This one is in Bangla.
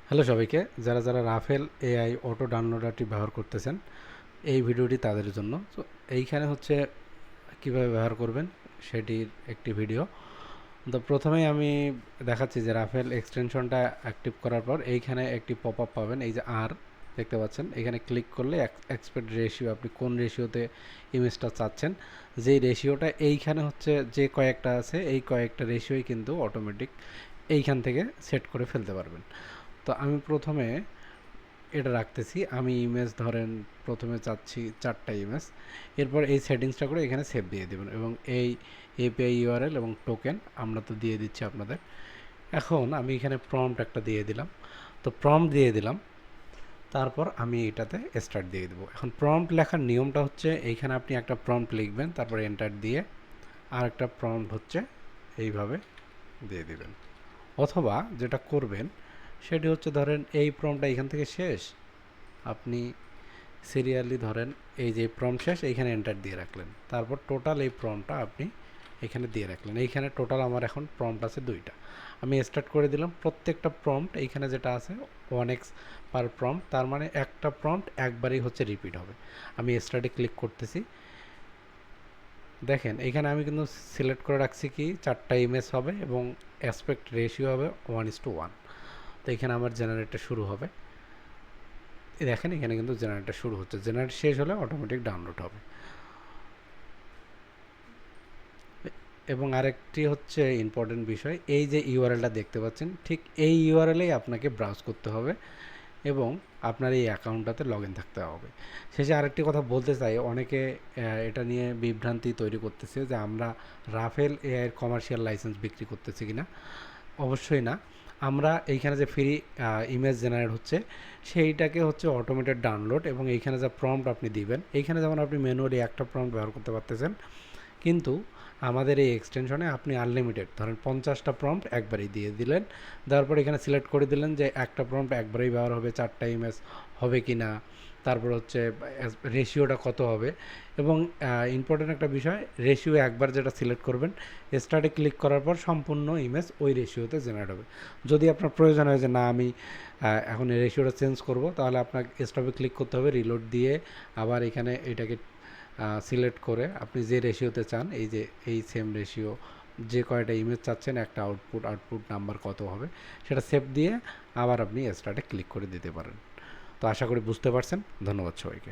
হ্যালো সবাইকে, যারা যারা রাফেল এআই অটো ডাউনলোডারটি ব্যবহার করতেছেন, এই ভিডিওটি তাদের জন্য। তো এইখানে হচ্ছে কিভাবে ব্যবহার করবেন সেটির একটি ভিডিও। তো প্রথমেই আমি দেখাচ্ছি যে রাফেল এক্সটেনশনটা অ্যাক্টিভ করার পর এইখানে একটি পপ আপ পাবেন, এই যে আর দেখতে পাচ্ছেন, এখানে ক্লিক করলে এক্সপেক্ট রেশিও, আপনি কোন রেশিওতে ইমেজটা চাচ্ছেন, যেই রেশিওটা এইখানে হচ্ছে যে কয়েকটা আছে, এই কয়েকটা রেশিওই কিন্তু অটোমেটিক এইখান থেকে সেট করে ফেলতে পারবেন। তো আমি প্রথমে এটা রাখতেছি, আমি ইমেজ ধরেন প্রথমে চাচ্ছি 4টা ইমেজ। এরপর এই সেটিংসটা করে এখানে সেভ দিয়ে দেবেন এবং এই এপিআই ইউআরএল এবং টোকেন আমরা তো দিয়ে দিচ্ছি আপনাদের। এখন আমি এখানে প্রম্পট একটা দিয়ে দিলাম। তো প্রম্পট দিয়ে দিলাম, তারপর আমি এটাতে স্টার্ট দিয়ে দেবো। এখন প্রম্পট লেখার নিয়মটা হচ্ছে, এইখানে আপনি একটা প্রম্পট লিখবেন, তারপর এন্টার দিয়ে আর একটা প্রম্পট হচ্ছে এইভাবে দিয়ে দিবেন। অথবা যেটা করবেন সেটি হচ্ছে, ধরেন এই প্রম্পটটা এখান থেকে শেষ, আপনি সিরিয়ালি ধরেন এই যে প্রম্পট শেষ, এইখানে এন্টার দিয়ে রাখলেন, তারপর টোটাল এই প্রম্পটটা আপনি এখানে দিয়ে রাখলেন। এইখানে টোটাল আমার এখন প্রম্পট আছে 2টা। আমি স্টার্ট করে দিলাম। প্রত্যেকটা প্রম্পট এইখানে যেটা আছে 1x পার প্রম্পট, তার মানে একটা প্রম্পট একবারই হচ্ছে রিপিট হবে। আমি স্টার্টে ক্লিক করতেছি, দেখেন এখানে আমি কিন্তু সিলেক্ট করে রাখছি কি 4টা ইমেজ হবে এবং অ্যাসপেক্ট রেশিও হবে 1:1। তো এখানে আমার জেনারেটর শুরু হবে। দেখেন এখানে কিন্তু জেনারেটর শুরু হচ্ছে, জেনারেট শেষ হলে অটোমেটিক ডাউনলোড হবে। এবং আরেকটি হচ্ছে ইম্পর্টেন্ট বিষয়, এই যে ইউআরএলটা দেখতে পাচ্ছেন, ঠিক এই ইউআরএলেই আপনাকে ব্রাউজ করতে হবে এবং আপনার এই অ্যাকাউন্টটাতে লগ ইন থাকতে হবে। শেষে আরেকটি কথা বলতে চাই, অনেকে এটা নিয়ে বিভ্রান্তি তৈরি করতেছে যে আমরা রাফেল এআইয়ের কমার্শিয়াল লাইসেন্স বিক্রি করতেছি কিনা। অবশ্যই না। আমরা এইখানে যে ফ্রি ইমেজ জেনারেট হচ্ছে, সেইটাকে হচ্ছে অটোমেটেড ডাউনলোড, এবং এইখানে যা প্রম্পট আপনি দিবেন, এইখানে যেমন আপনি ম্যানুয়ালি একটা প্রম্পট ব্যবহার করতে পারতেছেন, কিন্তু আমাদের এই এক্সটেনশনে আপনি আনলিমিটেড, ধরেন 50টা প্রম্পট একবারেই দিয়ে দিলেন। দেওয়ার পর এখানে সিলেক্ট করে দিলেন যে একটা প্রম্পট একবারেই ব্যবহার হবে, 4টা ইমেজ হবে কি না, তারপর হচ্ছে রেশিওটা কত হবে। এবং ইম্পর্টেন্ট একটা বিষয়, রেশিও একবার যেটা সিলেক্ট করবেন, স্টার্টে ক্লিক করার পর সম্পূর্ণ ইমেজ ওই রেশিওতে জেনারেট হবে। যদি আপনার প্রয়োজন হয় যে না আমি এখন এই রেশিওটা চেঞ্জ করব, তাহলে আপনাকে স্টপে ক্লিক করতে হবে, রিলোড দিয়ে আবার এখানে এটাকে সিলেক্ট করে আপনি যে রেশিওতে চান, এই যে এই সেম রেশিও, যে কয়টা ইমেজ চাচ্ছেন, একটা আউটপুট নাম্বার কত হবে, সেটা সেভ দিয়ে আবার আপনি স্টার্টে ক্লিক করে দিতে পারেন। তো আশা করি বুঝতে পারছেন। ধন্যবাদ সবাইকে।